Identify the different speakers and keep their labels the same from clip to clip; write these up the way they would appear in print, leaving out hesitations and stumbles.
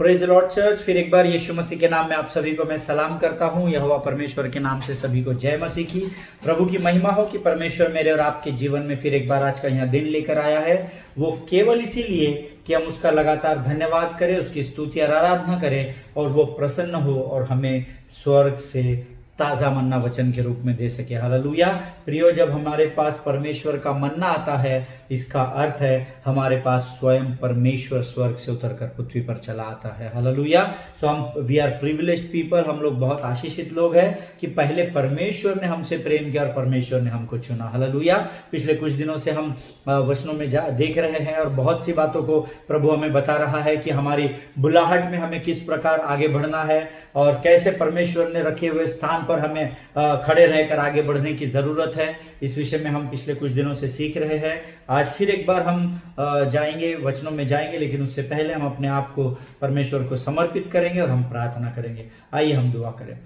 Speaker 1: Praise Lord church. फिर एक बार यीशु मसीह के नाम में आप सभी को मैं सलाम करता हूं। यहोवा परमेश्वर के नाम से सभी को जय मसीह की। प्रभु की महिमा हो कि परमेश्वर मेरे और आपके जीवन में फिर एक बार आज का यह दिन लेकर आया है। वो केवल इसीलिए कि हम उसका लगातार धन्यवाद करें, उसकी स्तुति और आराधना करें और वो प्रसन्न हो और हमें स्वर्ग से ताज़ा मन्ना वचन के रूप में दे सके। हालेलुया। प्रियो, जब हमारे पास परमेश्वर का मन्ना आता है, इसका अर्थ है हमारे पास स्वयं परमेश्वर स्वर्ग से उतरकर पृथ्वी पर चला आता है। हालेलुया। सो हम वी आर प्रिविलेज्ड पीपल, हम लोग बहुत आशीषित लोग हैं कि पहले परमेश्वर ने हमसे प्रेम किया और परमेश्वर ने हमको चुना। हालेलुया। पिछले कुछ दिनों से हम वचनों में देख रहे हैं और बहुत सी बातों को प्रभु हमें बता रहा है कि हमारी बुलाहट में हमें किस प्रकार आगे बढ़ना है और कैसे परमेश्वर ने रखे हुए स्थान पर हमें खड़े रहकर आगे बढ़ने की जरूरत है। इस विषय में हम पिछले कुछ दिनों से सीख रहे हैं। आज फिर एक बार हम जाएंगे, वचनों में जाएंगे, लेकिन उससे पहले हम अपने आप को परमेश्वर को समर्पित करेंगे और हम प्रार्थना करेंगे। आइए हम दुआ करें।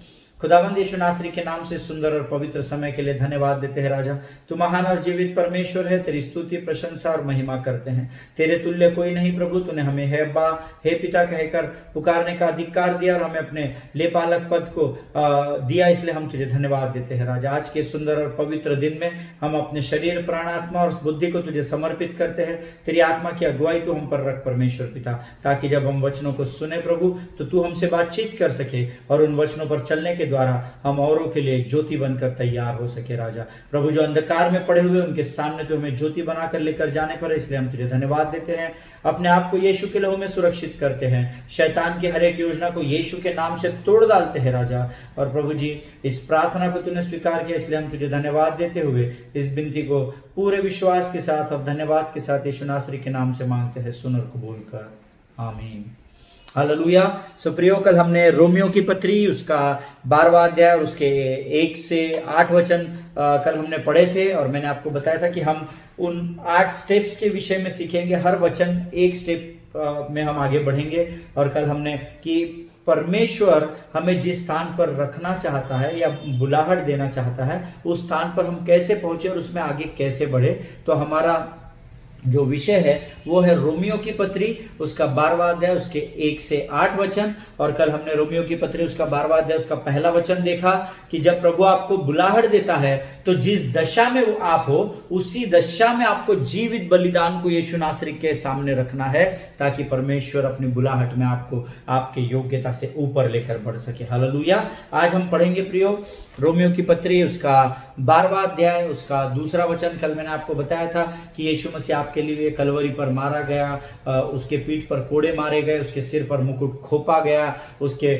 Speaker 1: खुदावंद यीशु नासरी के नाम से सुंदर और पवित्र समय के लिए धन्यवाद देते हैं। राजा, तू महान और जीवित परमेश्वर है। तेरी स्तुति, प्रशंसा और महिमा करते हैं। तेरे तुल्य कोई नहीं प्रभु। तूने हमें हे अब्बा, हे पिता कहकर पुकारने का अधिकार दिया और हमें अपने लेपालक पद को दिया, इसलिए हम तुझे धन्यवाद देते हैं। राजा, आज के सुंदर और पवित्र दिन में हम अपने शरीर, प्राण, आत्मा और बुद्धि को तुझे समर्पित करते हैं। तेरी आत्मा की अगुवाई तू हम पर रख परमेश्वर पिता, ताकि जब हम वचनों को सुने प्रभु तो तू हमसे बातचीत कर सके और उन वचनों पर चलने के द्वारा हम औरों के लिए ज्योति बनकर तैयार हो सके। राजा प्रभु, जो अंधकार में पड़े हुए उनके सामने तो हमें ज्योति बनाकर लेकर जाने पर, इसलिए हम तुझे धन्यवाद देते हैं। अपने आप को यीशु के लहू में सुरक्षित करते हैं। शैतान की हर एक योजना को यीशु के नाम से तोड़ डालते हैं। राजा, और प्रभु जी, इस प्रार्थना को तूने स्वीकार किया, इसलिए हम तुझे धन्यवाद देते हुए इस विनती को पूरे विश्वास के साथ और धन्यवाद के साथ यीशु नासरी के नाम से मांगते हैं, सुन और कबूल कर। आमीन। हालेलुया। सो प्रियो, कल हमने रोमियो की पत्री उसका 12वां अध्याय और उसके 1 से 8 वचन कल हमने पढ़े थे और मैंने आपको बताया था कि हम उन 8 स्टेप्स के विषय में सीखेंगे। हर वचन एक स्टेप में हम आगे बढ़ेंगे। और कल हमने कि परमेश्वर हमें जिस स्थान पर रखना चाहता है या बुलाहट देना चाहता है, उस स्थान पर हम कैसे पहुंचे और उसमें आगे कैसे बढ़े। तो हमारा जो विषय है वो है रोमियो की पत्री उसका 12वां अध्याय उसके 1 से 8 वचन। और कल हमने रोमियो की पत्री उसका 12वां अध्याय उसका पहला वचन देखा कि जब प्रभु आपको बुलाहट देता है तो जिस दशा में आप हो उसी दशा में आपको जीवित बलिदान को यीशु नासरी के सामने रखना है, ताकि परमेश्वर अपनी बुलाहट में आपको आपके योग्यता से ऊपर लेकर बढ़ सके। हालेलुया। आज हम पढ़ेंगे प्रियो रोमियो की पत्री उसका 12वां अध्याय उसका 2 वचन। कल मैंने आपको बताया था कि यीशु मसीह आपके लिए कलवरी पर मारा गया, उसके पीठ पर कोड़े मारे गए, उसके सिर पर मुकुट खोपा गया, उसके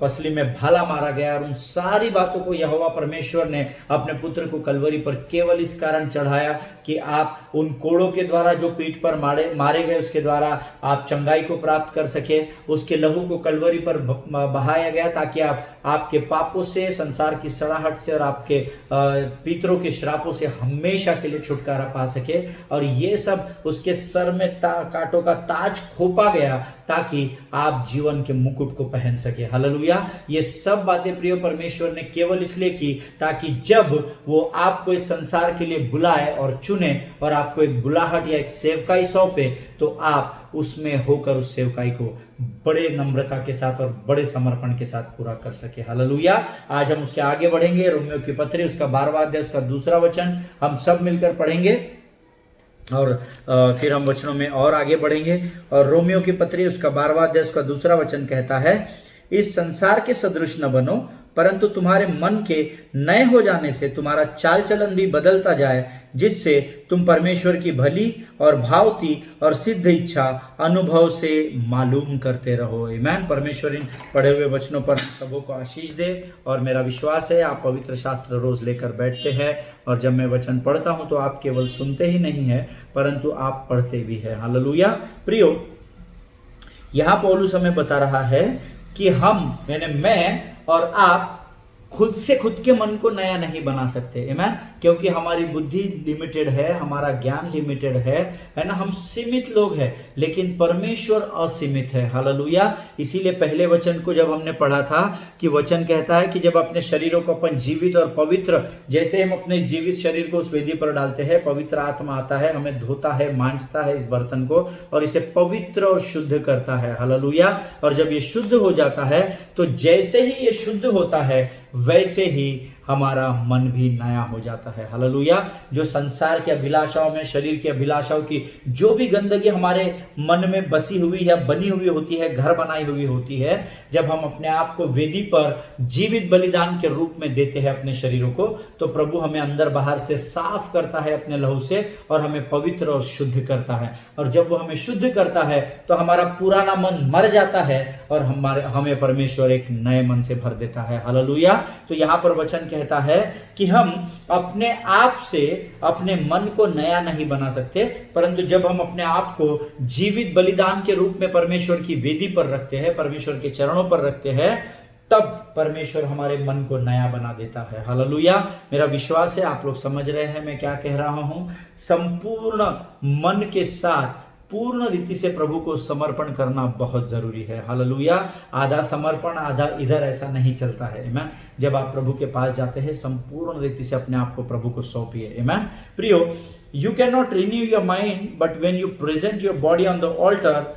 Speaker 1: पसली में भाला मारा गया। और उन सारी बातों को यहोवा परमेश्वर ने अपने पुत्र को कलवरी पर केवल इस कारण चढ़ाया कि आप उन कोड़ों के द्वारा जो पीठ पर मारे गए उसके द्वारा आप चंगाई को प्राप्त कर सके। उसके लहू को कलवरी पर बहाया गया ताकि आप आपके पापों से, संसार की सड़ाहट से और आपके पितरों के श्रापों से हमेशा के लिए छुटकारा पा सके। और ये सब उसके सर में कांटों का ताज खोपा गया ताकि आप जीवन के मुकुट को पहन सके। हालेलुया। ये सब बातें प्रिय परमेश्वर ने केवल इसलिए की ताकि जब वो आपको इस संसार के लिए बुलाए और चुने और आपको एक बुलाहट या एक सेवकाई सौंपे, तो आप उसमें होकर उस सेवकाई को बड़े नम्रता के साथ और बड़े समर्पण के साथ पूरा कर सके। हालेलुया। आज हम उसके आगे बढ़ेंगे। रोमियो की पत्री उसका 12वां अध्याय उसका 2 वचन हम सब मिलकर पढ़ेंगे और फिर हम वचनों में और आगे बढ़ेंगे। और रोमियो की पत्री उसका 12वां अध्याय उसका 2 वचन कहता है, इस संसार के सदृश न बनो, परंतु तुम्हारे मन के नए हो जाने से तुम्हारा चाल चलन भी बदलता जाए, जिससे तुम परमेश्वर की भली और भावती और सिद्ध इच्छा अनुभव से मालूम करते रहो। आमीन। परमेश्वर इन पढ़े हुए वचनों पर सबों को आशीष दे। और मेरा विश्वास है आप पवित्र शास्त्र रोज लेकर बैठते हैं और जब मैं वचन पढ़ता हूं तो आप केवल सुनते ही नहीं है परंतु आप पढ़ते भी है। हालेलुया। प्रियो, यहाँ पौलुस हमें बता रहा है कि हम यानी मैं और आप खुद से खुद के मन को नया नहीं बना सकते, आमीन, क्योंकि हमारी बुद्धि लिमिटेड है, हमारा ज्ञान लिमिटेड है ना, हम सीमित लोग हैं, लेकिन परमेश्वर असीमित है। हालेलुया। इसीलिए पहले वचन को जब हमने पढ़ा था कि वचन कहता है कि जब अपने शरीरों को अपन जीवित और पवित्र, जैसे हम अपने जीवित शरीर को उस वेदी पर डालते हैं, पवित्र आत्मा आता है, हमें धोता है, मांजता है इस बर्तन को और इसे पवित्र और शुद्ध करता है। हालेलुया। और जब ये शुद्ध हो जाता है तो जैसे ही ये शुद्ध होता है वैसे ही हमारा मन भी नया हो जाता है। हालेलुया। जो संसार की अभिलाषाओं में, शरीर की अभिलाषाओं की जो भी गंदगी हमारे मन में बसी हुई है, बनी हुई होती है, घर बनाई हुई होती है, जब हम अपने आप को वेदी पर जीवित बलिदान के रूप में देते हैं अपने शरीरों को, तो प्रभु हमें अंदर बाहर से साफ करता है अपने लहू से और हमें पवित्र और शुद्ध करता है। और जब वो हमें शुद्ध करता है तो हमारा पुराना मन मर जाता है और हमें परमेश्वर एक नए मन से भर देता है। हालेलुया। तो यहाँ पर वचन कहता है कि हम अपने आप से अपने मन को नया नहीं बना सकते, परंतु जब हम अपने आप को जीवित बलिदान के रूप में परमेश्वर की वेदी पर रखते हैं, परमेश्वर के चरणों पर रखते हैं, तब परमेश्वर हमारे मन को नया बना देता है। हालेलुया। मेरा विश्वास है आप लोग समझ रहे हैं मैं क्या कह रहा हूं। संपूर्ण मन के साथ पूर्ण रीति से प्रभु को समर्पण करना बहुत जरूरी है। हालेलुया। आधा समर्पण आधा इधर, ऐसा नहीं चलता है। आमीन। जब आप प्रभु के पास जाते हैं संपूर्ण रीति से अपने आप को प्रभु को सौंपिए। आमीन। प्रियो, you can not renew your mind but when you present your body on the altar,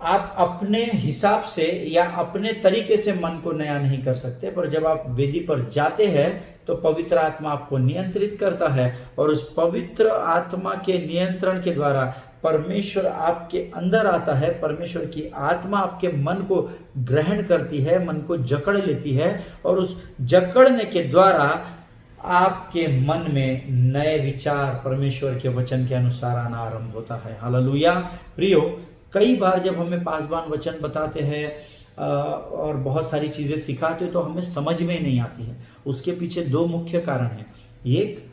Speaker 1: आप अपने हिसाब से या अपने तरीके से मन को नया नहीं कर सकते, पर जब आप वेदी पर जाते हैं तो पवित्र आत्मा आपको नियंत्रित करता है और उस पवित्र आत्मा के नियंत्रण के द्वारा परमेश्वर आपके अंदर आता है। परमेश्वर की आत्मा आपके मन को ग्रहण करती है, मन को जकड़ लेती है और उस जकड़ने के द्वारा आपके मन में नए विचार परमेश्वर के वचन के अनुसार आना आरंभ होता है। हालेलुया। प्रियो, कई बार जब हमें पासवान वचन बताते हैं और बहुत सारी चीज़ें सिखाते हैं तो हमें समझ में नहीं आती है। उसके पीछे दो मुख्य कारण हैं। एक,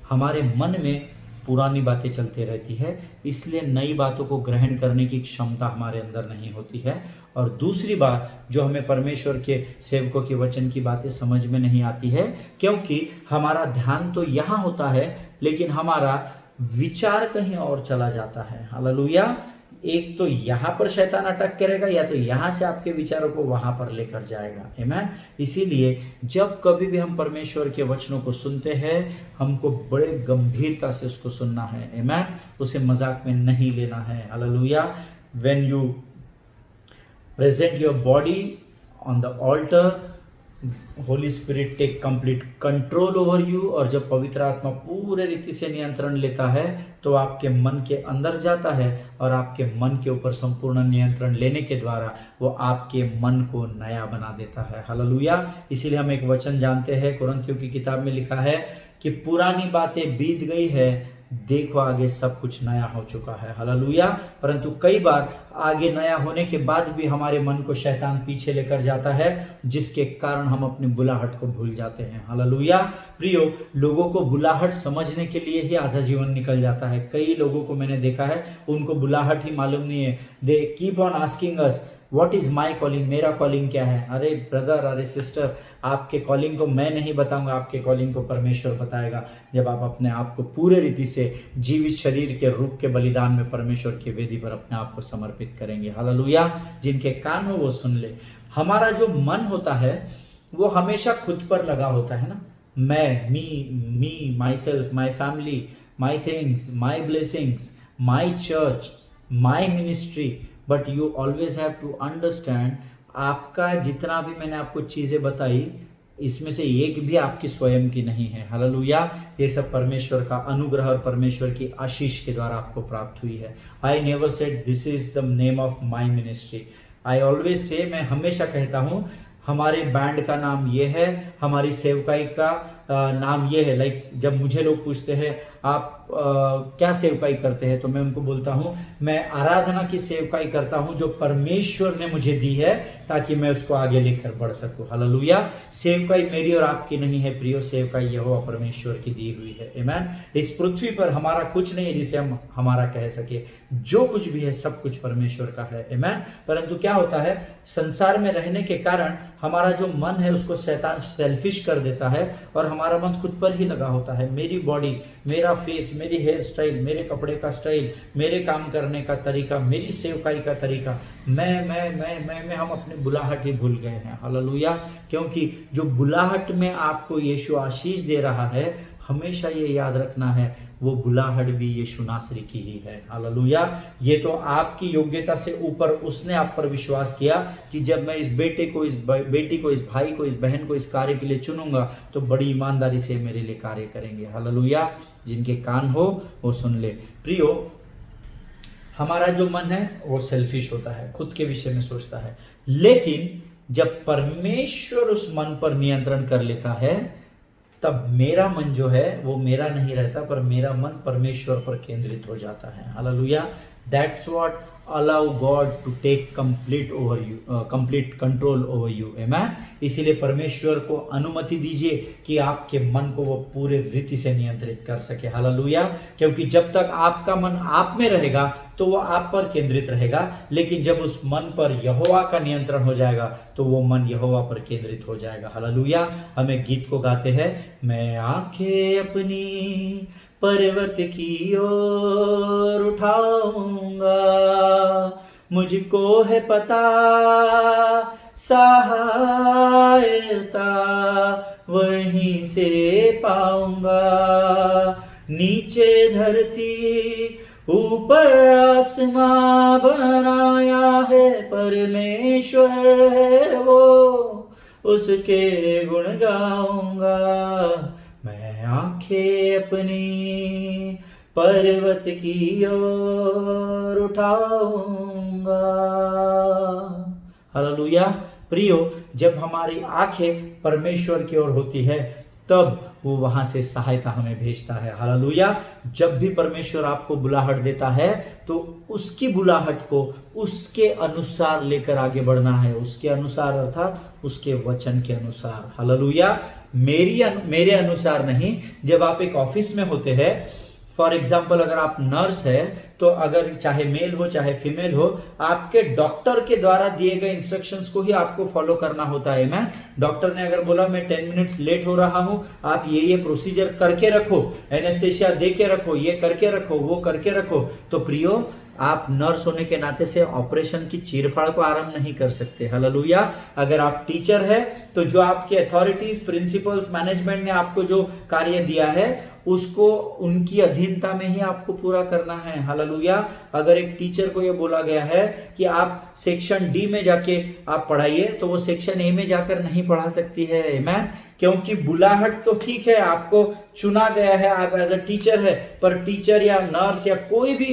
Speaker 1: हमारे मन में पुरानी बातें चलती रहती है, इसलिए नई बातों को ग्रहण करने की क्षमता हमारे अंदर नहीं होती है। और दूसरी बात, जो हमें परमेश्वर के सेवकों के वचन की बातें समझ में नहीं आती है, क्योंकि हमारा ध्यान तो यहाँ होता है लेकिन हमारा विचार कहीं और चला जाता है। हालेलुया। एक तो यहाँ पर शैतान अटक करेगा या तो यहाँ से आपके विचारों को वहां पर लेकर जाएगा। आमीन। इसीलिए जब कभी भी हम परमेश्वर के वचनों को सुनते हैं, हमको बड़े गंभीरता से उसको सुनना है। आमीन। उसे मजाक में नहीं लेना है। Hallelujah. When you present your body on the altar, holy spirit take complete control over you. और जब पवित्र आत्मा पूरे रीति से नियंत्रण लेता है तो आपके मन के अंदर जाता है और आपके मन के ऊपर संपूर्ण नियंत्रण लेने के द्वारा वो आपके मन को नया बना देता है। हालेलुया। इसीलिए हम एक वचन जानते हैं, कुरिन्थियों की किताब में लिखा है कि पुरानी बातें बीत गई है, देखो आगे सब कुछ नया हो चुका है। हालेलुया। परंतु कई बार आगे नया होने के बाद भी हमारे मन को शैतान पीछे लेकर जाता है, जिसके कारण हम अपनी बुलाहट को भूल जाते हैं। हालेलुया। प्रियो, लोगों को बुलाहट समझने के लिए ही आधा जीवन निकल जाता है। कई लोगों को मैंने देखा है, उनको बुलाहट ही मालूम नहीं है। They keep on asking us what is my calling, मेरा कॉलिंग क्या है। अरे ब्रदर, अरे सिस्टर, आपके कॉलिंग को मैं नहीं बताऊंगा, आपके कॉलिंग को परमेश्वर बताएगा। जब आप अपने आप को पूरे रीति से जीवित शरीर के रूप के बलिदान में परमेश्वर की वेदी पर अपने आप को समर्पित करेंगे। हालेलुया। जिनके कान हो वो सुन ले। हमारा जो मन होता है वो हमेशा खुद पर लगा होता है ना। मैं, me, myself, my family, my things, my blessings, my church, my ministry. But you always have to understand, आपका जितना भी मैंने आपको चीज़ें बताई, इसमें से एक भी आपकी स्वयं की नहीं है। हालेलुया। ये सब परमेश्वर का अनुग्रह और परमेश्वर की आशीष के द्वारा आपको प्राप्त हुई है। I never said this is the name of my ministry. I always say, मैं हमेशा कहता हूँ, हमारे बैंड का नाम ये है, हमारी सेवकाई का नाम ये है, लाइक जब मुझे लोग पूछते हैं आप क्या सेवकाई करते हैं, तो मैं उनको बोलता हूं मैं आराधना की सेवकाई करता हूं जो परमेश्वर ने मुझे दी है ताकि मैं उसको आगे लेकर बढ़ सकूं। हालेलुया। सेवकाई मेरी और आपकी नहीं है प्रियो, सेवकाई यहोवा परमेश्वर की दी हुई है। आमीन। इस पृथ्वी पर हमारा कुछ नहीं है जिसे हम हमारा कह सके, जो कुछ भी है सब कुछ परमेश्वर का है। आमीन। परंतु क्या होता है, संसार में रहने के कारण हमारा जो मन है उसको शैतान सेल्फिश कर देता है और हमारा मन खुद पर ही लगा होता है। मेरी बॉडी, मेरा फेस, मेरी हेयर स्टाइल, मेरे कपड़े का स्टाइल, मेरे काम करने का तरीका, मेरी सेवकाई का तरीका, मैं हम अपने बुलाहट ही भूल गए हैं। हालेलुया। क्योंकि जो बुलाहट में आपको यीशु आशीष दे रहा है, हमेशा ये याद रखना है वो बुलाहट भी यीशु नासरी की ही है। हालेलुया। ये तो आपकी योग्यता से ऊपर उसने आप पर विश्वास किया कि जब मैं इस बेटे को, इस बेटी को, इस भाई को, इस बहन को इस कार्य के लिए चुनूंगा तो बड़ी ईमानदारी से मेरे लिए कार्य करेंगे। हालेलुया। जिनके कान हो वो सुन ले। प्रियो, हमारा जो मन है वो सेल्फिश होता है, खुद के विषय में सोचता है, लेकिन जब परमेश्वर उस मन पर नियंत्रण कर लेता है तब मेरा मन जो है वो मेरा नहीं रहता, पर मेरा मन परमेश्वर पर केंद्रित हो जाता है। Hallelujah. That's what allow God to take complete control over you। आमेन। इसीलिए परमेश्वर को अनुमति दीजिए कि आपके मन को वो पूरे रीति से नियंत्रित कर सके। हालेलुया। क्योंकि जब तक आपका मन आप में रहेगा तो वो आप पर केंद्रित रहेगा, लेकिन जब उस मन पर यहोवा का नियंत्रण हो जाएगा तो वो मन यहोवा पर केंद्रित हो जाएगा। हालेलुया। हमें गीत को गाते हैं, मैं आंखें अपनी पर्वत की ओर उठाऊंगा, मुझको है पता सहायता वहीं से पाऊंगा, नीचे धरती ऊपर आसमां बनाया है परमेश्वर है वो, उसके गुण गाऊंगा, मैं आंखें अपनी पर्वत की ओर उठाऊंगा। हालेलुया। प्रियो, जब हमारी आंखें परमेश्वर की ओर होती है तब वो वहां से सहायता हमें भेजता है। हालेलुया। जब भी परमेश्वर आपको बुलाहट देता है तो उसकी बुलाहट को उसके अनुसार लेकर आगे बढ़ना है, उसके अनुसार अर्थात उसके वचन के अनुसार। हालेलुया। मेरे अनुसार नहीं। जब आप एक ऑफिस में होते हैं, फॉर एग्जाम्पल अगर आप नर्स है तो अगर चाहे मेल हो चाहे फीमेल हो, आपके डॉक्टर के द्वारा दिए गए इंस्ट्रक्शंस को ही आपको फॉलो करना होता है। मैं डॉक्टर ने अगर बोला मैं 10 मिनट्स लेट हो रहा हूं, आप ये प्रोसीजर करके रखो, एनेस्थेसिया दे के रखो, ये करके रखो, वो करके रखो, तो प्रियो आप नर्स होने के नाते से ऑपरेशन की चीरफाड़ को आरंभ नहीं कर सकते। हालेलुया। अगर आप टीचर है तो जो आपके अथॉरिटीज, प्रिंसिपल्स, मैनेजमेंट ने आपको जो कार्य दिया है उसको उनकी अधीनता में ही आपको पूरा करना है। हालेलुया। अगर एक टीचर को यह बोला गया है कि आप सेक्शन डी में जाके आप पढ़ाइए तो वो सेक्शन ए में जाकर नहीं पढ़ा सकती है। आमीन। क्योंकि बुलाहट तो ठीक है, आपको चुना गया है, आप एज अ टीचर है, पर टीचर या नर्स या कोई भी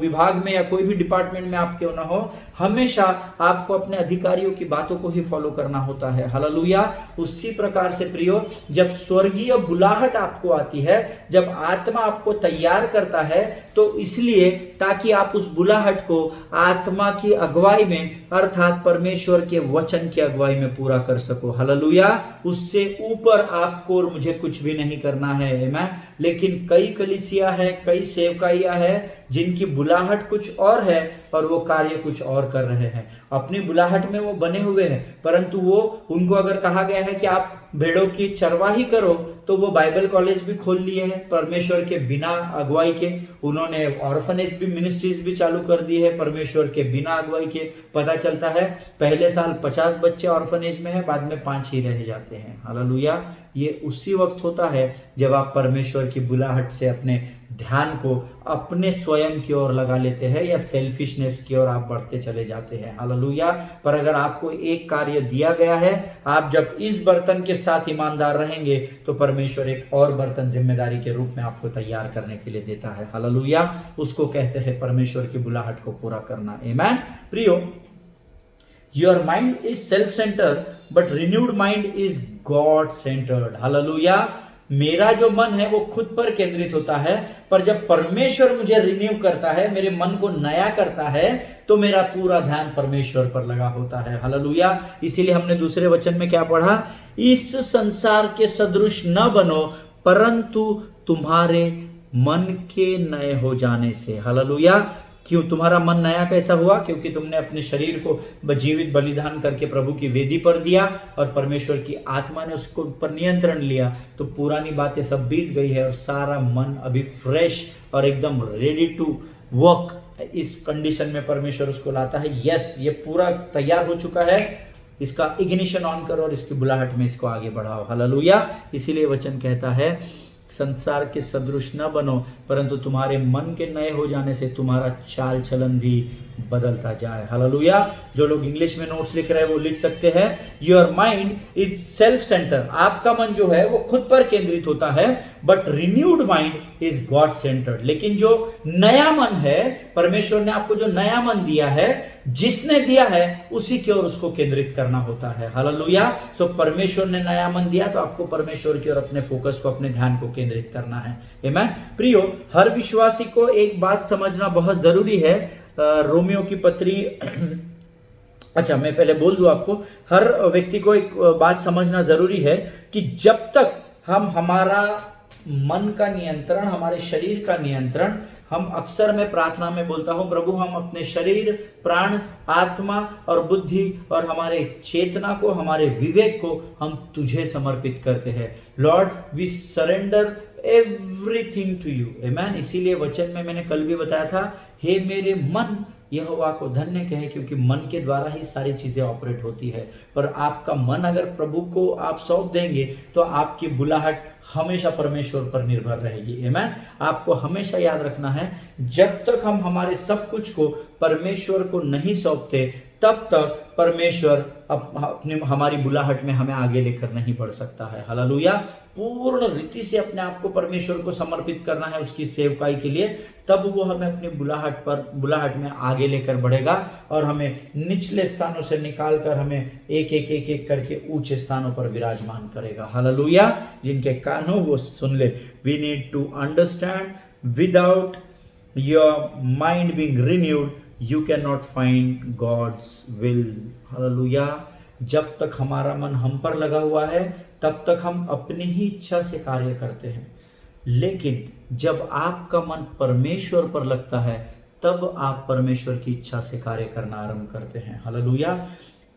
Speaker 1: विभाग में या कोई भी डिपार्टमेंट में आप क्यों ना हो, हमेशा आपको अपने अधिकारियों की बातों को ही फॉलो करना होता है। हालेलुया। उसी प्रकार से प्रियो, जब स्वर्गीय बुलाहट आपको आती है, जब आत्मा आपको तैयार करता है, तो इसलिए ताकि आप उस बुलाहट को आत्मा की अगुवाई में अर्थात परमेश्वर के वचन की अगुवाई में पूरा कर सको। हालेलुया। उससे ऊपर आपको और मुझे कुछ भी नहीं करना है। आमीन। लेकिन कई कलीसिया है, कई सेवकाइयां है जिनकी बुलाहट कुछ और है और वो कार्य कुछ और कर रहे हैं। अपनी बुलाहट में वो बने हुए हैं, परंतु वो उनको अगर कहा गया है कि आप भेड़ों की चरवाही करो तो वो बाइबल कॉलेज भी खोल लिए हैं परमेश्वर के बिना अगुवाई के। उन्होंने ऑर्फनेज भी, मिनिस्ट्रीज भी चालू कर दी है परमेश्वर के बिना अगुवाई के। पता चलता है पहले साल 50 बच्चे ऑर्फनेज में है, बाद में 5 ही रह जाते हैं। हालेलुया। ये उसी वक्त होता है जब आप परमेश्वर की बुलाहट से अपने ध्यान को अपने स्वयं की ओर लगा लेते हैं या सेल्फिशनेस की ओर आप बढ़ते चले जाते हैं। हालेलुया। पर अगर आपको एक कार्य दिया गया है, आप जब इस बर्तन के साथ ईमानदार रहेंगे तो परमेश्वर एक और बर्तन जिम्मेदारी के रूप में आपको तैयार करने के लिए देता है। हालेलुया। उसको कहते हैं परमेश्वर की बुलाहट को पूरा करना। आमीन। प्रियो, your mind is self-centered but renewed mind is God-centered। Hallelujah. मेरा जो मन है वो खुद पर केंद्रित होता है, पर जब परमेश्वर मुझे रिन्यू करता है, मेरे मन को नया करता है, तो मेरा पूरा ध्यान परमेश्वर पर लगा होता है। हालेलुया। इसीलिए हमने दूसरे वचन में क्या पढ़ा, इस संसार के सदृश न बनो परंतु तुम्हारे मन के नए हो जाने से। हालेलुया। क्यों तुम्हारा मन नया कैसा हुआ? क्योंकि तुमने अपने शरीर को जीवित बलिदान करके प्रभु की वेदी पर दिया और परमेश्वर की आत्मा ने उसको ऊपर नियंत्रण लिया, तो पुरानी बातें सब बीत गई है और सारा मन अभी फ्रेश और एकदम रेडी टू वर्क। इस कंडीशन में परमेश्वर उसको लाता है। यस, ये पूरा तैयार हो चुका है, इसका इग्निशन ऑन करो और इसकी बुलाहट में इसको आगे बढ़ाओ। हालेलुया। इसीलिए वचन कहता है संसार के सदृश न बनो परंतु तुम्हारे मन के नए हो जाने से तुम्हारा चाल चलन भी बदलता जाए। हालेलुया। जो लोग इंग्लिश में नोट्स लिख रहे हैं वो लिख सकते हैं, your mind is self centre. आपका मन जो है वो खुद पर केंद्रित होता है, but renewed mind is God centred. लेकिन जो नया मन है, परमेश्वर ने आपको जो नया मन दिया है, जिसने दिया है उसी की ओर उसको केंद्रित करना होता है। हालेलुया। सो परमेश्वर ने नया मन दिया तो आपको परमेश्वर की ओर अपने फोकस को, अपने ध्यान को केंद्रित करना है। आमीन। प्रियो, हर विश्वासी को एक बात समझना बहुत जरूरी है। रोमियो की पत्री अच्छा, मैं पहले बोल दूं आपको, हर व्यक्ति को एक बात समझना जरूरी है कि जब तक हम हमारा मन का नियंत्रण, हमारे शरीर का नियंत्रण, हम अक्सर मैं प्रार्थना में बोलता हूं, प्रभु हम अपने शरीर, प्राण, आत्मा और बुद्धि और हमारे चेतना को, हमारे विवेक को हम तुझे समर्पित करते हैं। Lord we surrender everything to you. आमीन। इसीलिए वचन में मैंने कल भी बताया था, हे मेरे मन यहोवा को धन्य कहे, क्योंकि मन के द्वारा ही सारी चीजें ऑपरेट होती है। पर आपका मन अगर प्रभु को आप सौंप देंगे तो आपकी बुलाहट हमेशा परमेश्वर पर निर्भर रहेगी। आमीन। आपको हमेशा याद रखना है, जब तक हम हमारे सब कुछ को परमेश्वर को नहीं सौंपते तब तक परमेश्वर अपनी हमारी बुलाहट में हमें आगे लेकर नहीं बढ़ सकता है। हालेलुया। पूर्ण रीति से अपने आप को परमेश्वर को समर्पित करना है उसकी सेवकाई के लिए, तब वो हमें अपनी बुलाहट में आगे लेकर बढ़ेगा और हमें निचले स्थानों से निकालकर हमें एक एक करके ऊंचे स्थानों पर विराजमान करेगा। हालेलुया। जिनके कान हो वो सुन ले। We need to understand, without your mind being renewed you cannot find God's will। Hallelujah. जब तक हमारा मन हम पर लगा हुआ है तब तक हम अपनी ही इच्छा से कार्य करते हैं, लेकिन जब आपका मन परमेश्वर पर लगता है तब आप परमेश्वर की इच्छा से कार्य करना आरंभ करते हैं। हालेलुया।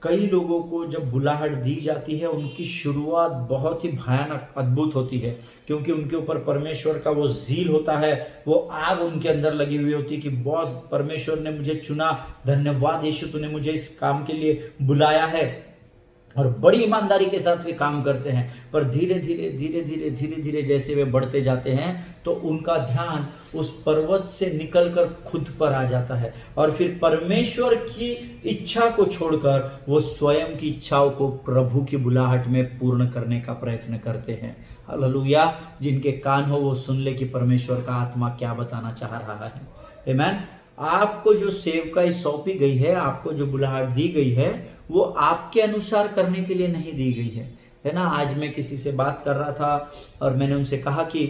Speaker 1: कई लोगों को जब बुलाहट दी जाती है उनकी शुरुआत बहुत ही भयानक, अद्भुत होती है, क्योंकि उनके ऊपर परमेश्वर का वो ज़ील होता है, वो आग उनके अंदर लगी हुई होती है कि बॉस परमेश्वर ने मुझे चुना, धन्यवाद यीशु तूने मुझे इस काम के लिए बुलाया है, और बड़ी ईमानदारी के साथ वे काम करते हैं। पर धीरे धीरे जैसे वे बढ़ते जाते हैं तो उनका ध्यान उस पर्वत से निकलकर खुद पर आ जाता है और फिर परमेश्वर की इच्छा को छोड़कर वो स्वयं की इच्छाओं को प्रभु की बुलाहट में पूर्ण करने का प्रयत्न करते हैं। हालेलुया। जिनके कान हो वो सुन ले कि परमेश्वर का आत्मा क्या बताना चाह रहा है। आमीन। आपको जो सेवकाई सौंपी गई है, आपको जो बुलाहट दी गई है, वो आपके अनुसार करने के लिए नहीं दी गई है ना। आज मैं किसी से बात कर रहा था और मैंने उनसे कहा कि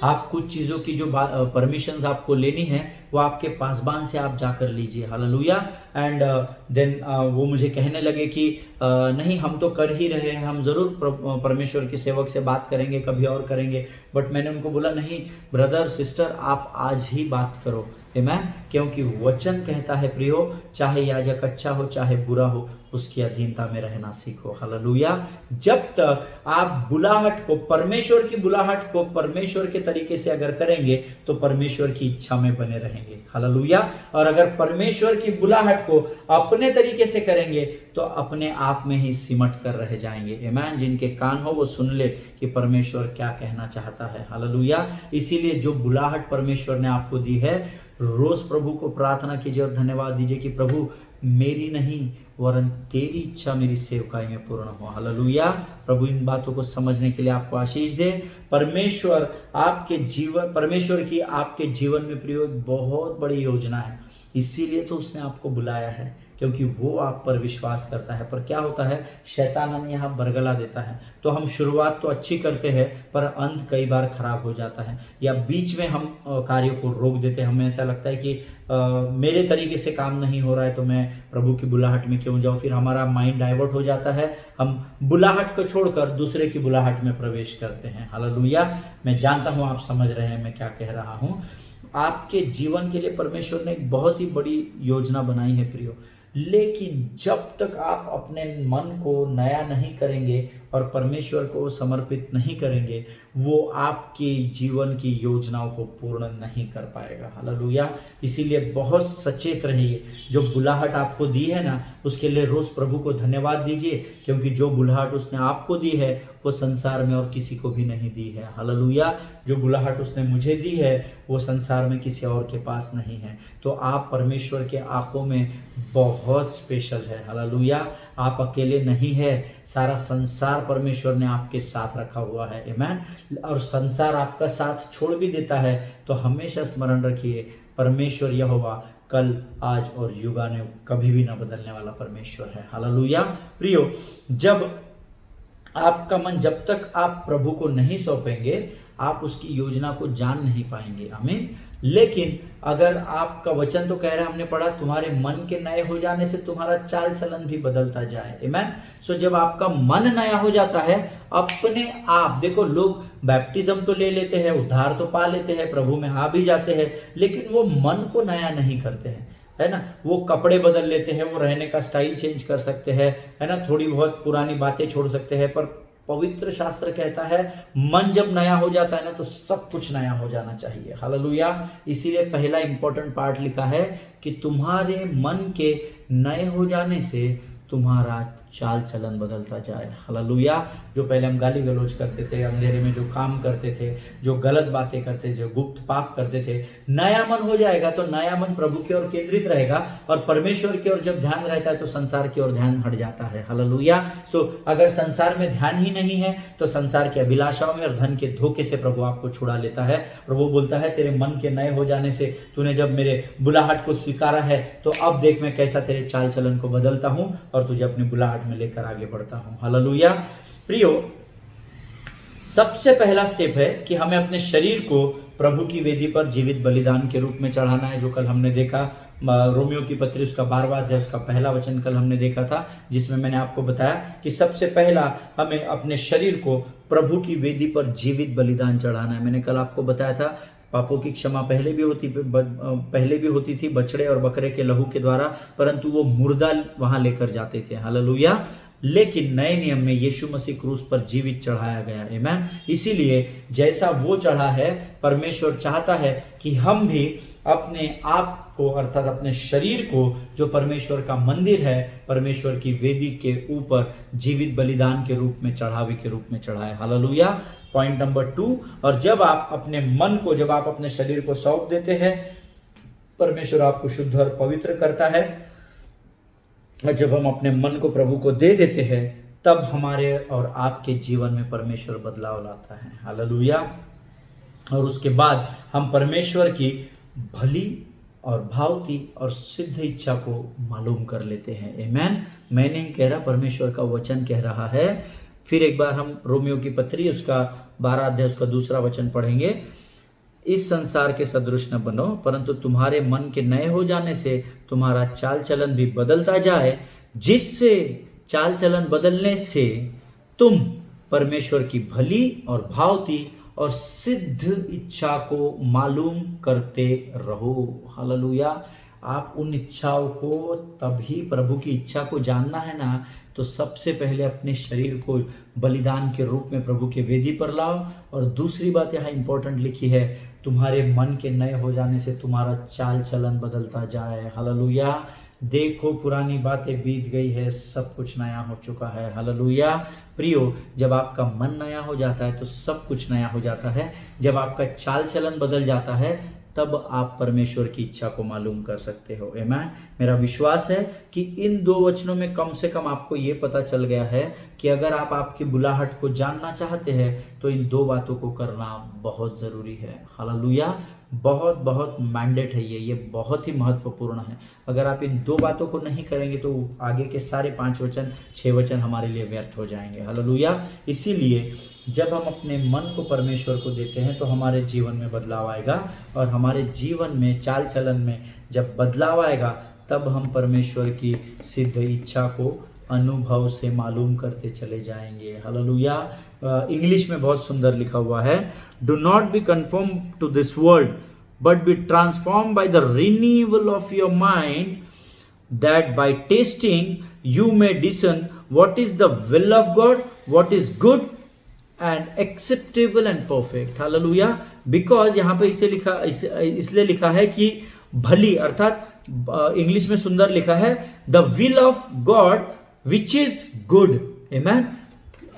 Speaker 1: आप कुछ चीज़ों की जो परमिशंस आपको लेनी है वो आपके पासबान से आप जाकर लीजिए। हालेलुया। एंड देन वो मुझे कहने लगे कि नहीं हम तो कर ही रहे हैं, हम ज़रूर परमेश्वर के सेवक से बात करेंगे, कभी और करेंगे। बट मैंने उनको बोला नहीं ब्रदर सिस्टर, आप आज ही बात करो। आमीन। क्योंकि वचन कहता है प्रियो, चाहे याजक अच्छा हो चाहे बुरा हो, उसकी अधीनता में रहना सीखो। हालेलुया। जब तक आप बुलाहट को, परमेश्वर की बुलाहट को परमेश्वर के तरीके से अगर करेंगे तो परमेश्वर की इच्छा में बने रहेंगे। हालेलुया। और अगर परमेश्वर की बुलाहट को अपने तरीके से करेंगे तो अपने आप में ही सिमट कर रह जाएंगे। आमीन। जिनके कान हो वो सुन ले कि परमेश्वर क्या कहना चाहता है। हालेलुया। इसीलिए जो बुलाहट परमेश्वर ने आपको दी है, रोज प्रभु को प्रार्थना कीजिए और धन्यवाद दीजिए कि प्रभु मेरी नहीं वरन तेरी इच्छा मेरी सेवकाई में पूर्ण हो। हालेलुया। प्रभु इन बातों को समझने के लिए आपको आशीष दे। परमेश्वर की आपके जीवन में प्रयोग बहुत बड़ी योजना है, इसीलिए तो उसने आपको बुलाया है क्योंकि वो आप पर विश्वास करता है। पर क्या होता है, शैतान हमें यहाँ बरगला देता है। तो हम शुरुआत तो अच्छी करते हैं पर अंत कई बार खराब हो जाता है, या बीच में हम कार्यों को रोक देते हैं। हमें ऐसा लगता है कि मेरे तरीके से काम नहीं हो रहा है तो मैं प्रभु की बुलाहट में क्यों जाऊं। फिर हमारा माइंड डाइवर्ट हो जाता है, हम बुलाहट को छोड़कर दूसरे की बुलाहट में प्रवेश करते हैं। हालेलुया। मैं जानता हूं आप समझ रहे हैं मैं क्या कह रहा हूं। आपके जीवन के लिए परमेश्वर ने एक बहुत ही बड़ी योजना बनाई है प्रियो, लेकिन जब तक आप अपने मन को नया नहीं करेंगे और परमेश्वर को समर्पित नहीं करेंगे, वो आपके जीवन की योजनाओं को पूर्ण नहीं कर पाएगा। हालेलुया। इसीलिए बहुत सचेत रहिए। जो बुलाहट आपको दी है ना, उसके लिए रोज प्रभु को धन्यवाद दीजिए, क्योंकि जो बुलाहट उसने आपको दी है वो संसार में और किसी को भी नहीं दी है। हालेलुया। जो बुलाहट उसने मुझे दी है वो संसार में किसी और के पास नहीं है। तो आप परमेश्वर के आंखों में बहुत स्पेशल है। हालेलुया। आप अकेले नहीं है, सारा संसार परमेश्वर ने आपके साथ रखा हुआ है। आमीन। और संसार आपका साथ छोड़ भी देता है तो हमेशा स्मरण रखिए, परमेश्वर यहोवा कल, आज और युगानुयुग कभी भी ना बदलने वाला परमेश्वर है। हालेलुया। प्रियो, जब आपका मन, जब तक आप प्रभु को नहीं सौंपेंगे, आप उसकी योजना को जान नहीं पाएंगे। आमीन। लेकिन अगर आपका वचन तो कह रहा है, हमने पढ़ा, तुम्हारे मन के नए हो जाने से तुम्हारा चाल चलन भी बदलता जाए। आमीन। सो जब आपका मन नया हो जाता है अपने आप, देखो लोग बैप्टिज्म तो ले लेते हैं, उद्धार तो पा लेते हैं, प्रभु में आ भी जाते हैं, लेकिन वो मन को नया नहीं करते हैं, है ना। वो कपड़े बदल लेते हैं, वो रहने का स्टाइल चेंज कर सकते हैं, है ना, थोड़ी बहुत पुरानी बातें छोड़ सकते हैं, पर पवित्र शास्त्र कहता है मन जब नया हो जाता है ना तो सब कुछ नया हो जाना चाहिए। हालेलुया। इसीलिए पहला इंपॉर्टेंट पार्ट लिखा है कि तुम्हारे मन के नए हो जाने से तुम्हारा चाल चलन बदलता जाए। हालेलुया। जो पहले हम गाली गलौज करते थे, अंधेरे में जो काम करते थे, जो गलत बातें करते थे, जो गुप्त पाप करते थे, नया मन हो जाएगा तो नया मन प्रभु की ओर केंद्रित रहेगा, और परमेश्वर की ओर जब ध्यान रहता है तो संसार की ओर ध्यान हट जाता है। हालेलुया। सो अगर संसार में ध्यान ही नहीं है तो संसार की अभिलाषाओं में और धन के धोखे से प्रभु आपको छुड़ा लेता है, और वो बोलता है तेरे मन के नए हो जाने से तूने जब मेरे बुलाहट को स्वीकारा है तो अब देख मैं कैसा तेरे चाल चलन को बदलता हूं और तुझे अपनी बुलाहट में लेकर आगे बढ़ता हूं। हालेलुया। प्रियो, सबसे पहला स्टेप है कि हमें अपने शरीर को प्रभु की वेदी पर जीवित बलिदान के रूप में चढ़ाना है, जो कल हमने देखा रोमियो की पत्री उसका 12वां अध्याय उसका पहला वचन कल हमने देखा था, जिसमें मैंने आपको बताया कि सबसे पहला हमें अपने शरीर को प्रभु की वेदी पर जीवित बलिदान चढ़ाना है। मैंने कल आपको बताया था पापों की क्षमा पहले भी होती थी बछड़े और बकरे के लहू के द्वारा, परंतु वो मुर्दा वहां लेकर जाते थे। हालेलुया। लेकिन नए नियम में यीशु मसीह क्रूस पर जीवित चढ़ाया गया। आमीन। इसीलिए जैसा वो चढ़ा है, परमेश्वर चाहता है कि हम भी अपने आप को, अर्थात अपने शरीर को, जो परमेश्वर का मंदिर है, परमेश्वर की वेदी के ऊपर जीवित बलिदान के रूप में, चढ़ावे के रूप में चढ़ाए। हालेलुया। पॉइंट नंबर 2, और जब आप अपने मन को, जब आप अपने शरीर को सौंप देते हैं, परमेश्वर आपको शुद्ध और पवित्र करता है, और जब हम अपने मन को प्रभु को दे देते हैं तब हमारे और आपके जीवन में परमेश्वर बदलाव लाता है। हालेलुया। और उसके बाद हम परमेश्वर की भली और भावती और सिद्ध इच्छा को मालूम कर लेते हैं। आमीन। मैं नहीं कह रहा, परमेश्वर का वचन कह रहा है। फिर एक बार हम रोमियो की पत्री उसका 12 अध्याय उसका 2 वचन पढ़ेंगे। इस संसार के सदृश न बनो, परंतु तुम्हारे मन के नए हो जाने से तुम्हारा चाल चलन भी बदलता जाए, जिससे चाल चलन बदलने से तुम परमेश्वर की भली और भावती और सिद्ध इच्छा को मालूम करते रहो। हालेलुया। आप उन इच्छाओं को, तभी प्रभु की इच्छा को जानना है ना, तो सबसे पहले अपने शरीर को बलिदान के रूप में प्रभु के वेदी पर लाओ। और दूसरी बात यहाँ इंपॉर्टेंट लिखी है, तुम्हारे मन के नए हो जाने से तुम्हारा चाल चलन बदलता जाए। हालेलुया। देखो पुरानी बातें बीत गई है, सब कुछ नया हो चुका है। हालेलुया। प्रियो, जब आपका मन नया हो जाता है तो सब कुछ नया हो जाता है। जब आपका चाल चलन बदल जाता है तब आप परमेश्वर की इच्छा को मालूम कर सकते हो। आमीन। मेरा विश्वास है कि इन 2 वचनों में कम से कम आपको ये पता चल गया है कि अगर आप आपकी बुलाहट को जानना चाहते हैं तो इन 2 बातों को करना बहुत ज़रूरी है। हालेलुया। बहुत बहुत मैंडेट है ये बहुत ही महत्वपूर्ण है। अगर आप इन 2 बातों को नहीं करेंगे तो आगे के सारे 5 वचन 6 वचन हमारे लिए व्यर्थ हो जाएंगे। हालेलुया। इसीलिए जब हम अपने मन को परमेश्वर को देते हैं तो हमारे जीवन में बदलाव आएगा, और हमारे जीवन में चाल चलन में जब बदलाव आएगा तब हम परमेश्वर की सिद्ध इच्छा को अनुभव से मालूम करते चले जाएंगे। हालेलुया। इंग्लिश में बहुत सुंदर लिखा हुआ है, do not be confirm to this world but be transform by the renewal of your mind, that by testing you may discern what is the will of God, what is good and acceptable and perfect. Hallelujah. Because यहाँ पे इसलिए लिखा है कि भली, अर्थात English में सुंदर लिखा है the will of God which is good. Amen.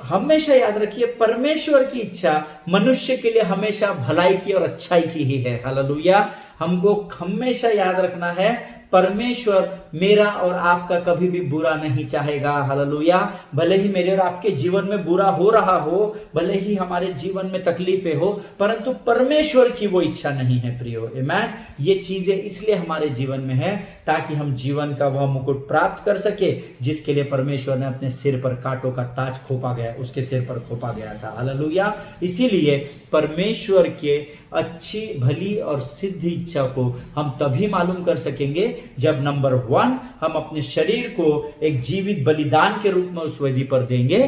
Speaker 1: हमेशा याद रखिए परमेश्वर की इच्छा मनुष्य के लिए हमेशा भलाई की और अच्छाई की ही है। हालेलुया। हमको हमेशा याद रखना है परमेश्वर मेरा और आपका कभी भी बुरा नहीं चाहेगा। हालेलुया। भले ही मेरे और आपके जीवन में बुरा हो रहा हो, भले ही हमारे जीवन में तकलीफें हो, परंतु परमेश्वर की वो इच्छा नहीं है प्रियो। आमेन। ये चीजें इसलिए हमारे जीवन में है ताकि हम जीवन का वह मुकुट प्राप्त कर सके जिसके लिए परमेश्वर ने अपने सिर पर कांटों का ताज खोपा गया, उसके सिर पर खोपा गया था। हालेलुया। इसीलिए परमेश्वर के अच्छी भली और सिद्ध इच्छा को हम तभी मालूम कर सकेंगे जब नंबर 1 हम अपने शरीर को एक जीवित बलिदान के रूप में उस वेदी पर देंगे।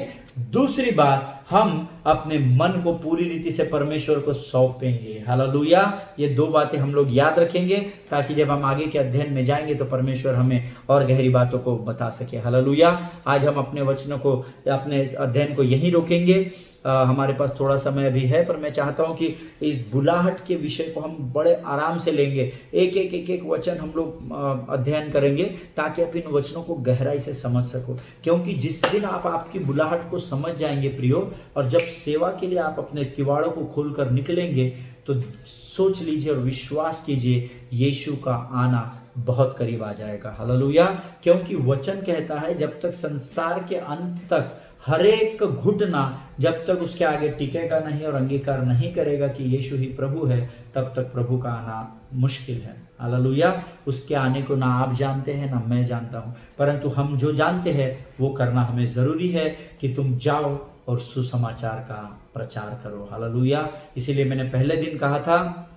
Speaker 1: दूसरी बात, हम अपने मन को पूरी रीति से परमेश्वर को सौंपेंगे। हालेलुया। ये 2 बातें हम लोग याद रखेंगे ताकि जब हम आगे के अध्ययन में जाएंगे तो परमेश्वर हमें और गहरी बातों को बता सके। हालेलुया। आज हम अपने वचनों को, अपने अध्ययन को यहीं रोकेंगे। हमारे पास थोड़ा समय अभी है, पर मैं चाहता हूं कि इस बुलाहट के विषय को हम बड़े आराम से लेंगे। एक वचन हम लोग अध्ययन करेंगे ताकि आप इन वचनों को गहराई से समझ सको, क्योंकि जिस दिन आप आपकी बुलाहट को समझ जाएंगे प्रियो, और जब सेवा के लिए आप अपने किवाड़ों को खोलकर निकलेंगे तो सोच लीजिए और विश्वास कीजिए यीशु का आना बहुत करीब आ जाएगा। हालेलुया। क्योंकि वचन कहता है जब तक संसार के अंत तक हर एक घुटना जब तक उसके आगे टिकेगा नहीं और अंगीकार नहीं करेगा कि यीशु ही प्रभु है, तब तक प्रभु का आना मुश्किल है। हालेलुया। उसके आने को ना आप जानते हैं ना मैं जानता हूं, परंतु हम जो जानते हैं वो करना हमें जरूरी है कि तुम जाओ और सुसमाचार का प्रचार करो। हालेलुया। इसीलिए मैंने पहले दिन कहा था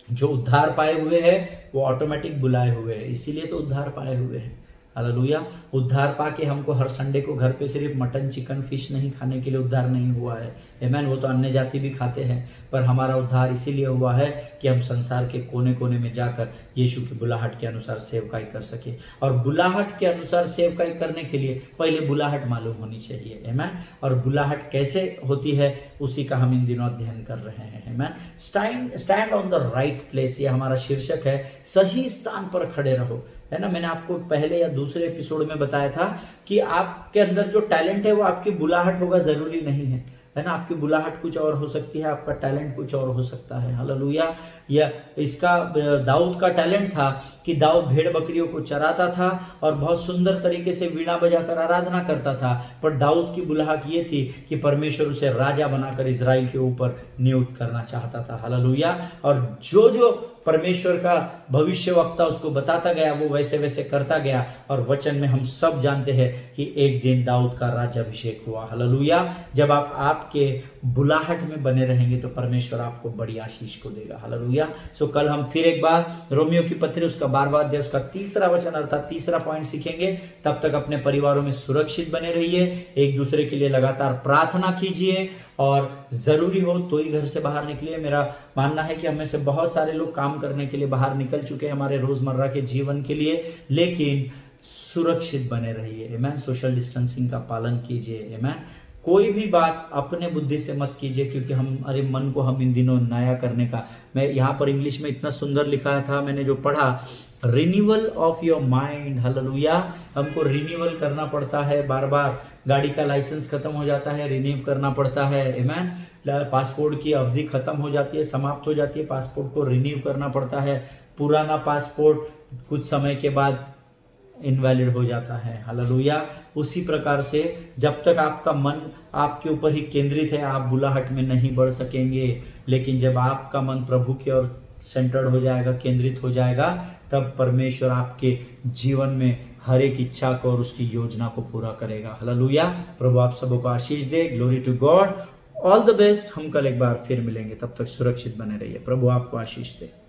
Speaker 1: जो उद्धार पाए हुए हैं वो ऑटोमेटिक बुलाए हुए हैं, इसीलिए तो उद्धार पाए हुए हैं। हालेलुया। उद्धार पाके हमको हर संडे को घर पे सिर्फ मटन चिकन फिश नहीं खाने के लिए उद्धार नहीं हुआ है। आमेन। वो तो अन्य जाति भी खाते हैं, पर हमारा उद्धार इसीलिए हुआ है कि हम संसार के कोने कोने में जाकर यीशु की बुलाहट के अनुसार सेवकाई कर सके। और बुलाहट के अनुसार सेवकाई करने के लिए पहले बुलाहट मालूम होनी चाहिए। आमेन। और बुलाहट कैसे होती है उसी का हम इन दिनों अध्ययन कर रहे हैं। Amen. Stand on the right place, ये हमारा शीर्षक है। सही स्थान पर खड़े रहो, है ना। मैंने आपको पहले या दूसरे एपिसोड में बताया था कि आपके अंदर जो टैलेंट है वो आपकी बुलाहट होगा जरूरी नहीं है ना। आपकी बुलाहट कुछ और हो सकती है, आपका टैलेंट कुछ और हो सकता है। हालेलुया। या इसका दाऊद का टैलेंट था कि दाऊद भेड़ बकरियों को चराता था और बहुत सुंदर तरीके से वीणा बजाकर आराधना करता था, पर दाऊद की बुलाहट ये थी कि परमेश्वर उसे राजा बनाकर इजराइल के ऊपर नियुक्त करना चाहता था। हालेलुया। और जो जो परमेश्वर का भविष्यवक्ता उसको बताता गया वो वैसे वैसे करता गया, और वचन में हम सब जानते हैं कि एक दिन दाऊद का राज्याभिषेक हुआ। हालेलुया। जब आप आपके बुलाहट में बने रहेंगे तो परमेश्वर आपको बड़ी आशीष को देगा। हालेलुया। सो कल हम फिर एक बार रोमियो की पत्री उसका 12वां अध्याय उसका 3रा वचन अर्थात 3रा पॉइंट सीखेंगे। तब तक अपने परिवारों में सुरक्षित बने रहिए, एक दूसरे के लिए लगातार प्रार्थना कीजिए, और जरूरी हो तो ही घर से बाहर निकलिए। मेरा मानना है कि हमें से बहुत सारे लोग काम करने के लिए बाहर निकल चुके हैं हमारे रोजमर्रा के जीवन के लिए, लेकिन सुरक्षित बने रहिए। आमेन। सोशल डिस्टेंसिंग का पालन कीजिए। आमेन। कोई भी बात अपने बुद्धि से मत कीजिए, क्योंकि हमारे मन को हम इन दिनों नया करने का, मैं यहाँ पर इंग्लिश में इतना सुंदर लिखा था मैंने जो पढ़ा, renewal of your mind. Hallelujah. हमको रिन्यूअल करना पड़ता है, बार बार गाड़ी का लाइसेंस खत्म हो जाता है, रिन्यू करना पड़ता है। आमेन। पासपोर्ट की अवधि खत्म हो जाती है, समाप्त हो जाती है, पासपोर्ट को रिन्यू करना पड़ता है। पुराना पासपोर्ट कुछ समय के बाद इनवैलिड हो जाता है। हालेलुया। उसी प्रकार से जब तक आपका मन आपके ऊपर ही केंद्रित है आप बुलाहट में नहीं बढ़ सकेंगे, लेकिन जब आपका मन प्रभु की ओर सेंटर्ड हो जाएगा, केंद्रित हो जाएगा, तब परमेश्वर आपके जीवन में हर एक इच्छा को और उसकी योजना को पूरा करेगा। हालेलुया। प्रभु आप सबको आशीष दे। Glory to God. All the best. हम कल एक बार फिर मिलेंगे, तब तक सुरक्षित बने रहिए। प्रभु आपको आशीष दे।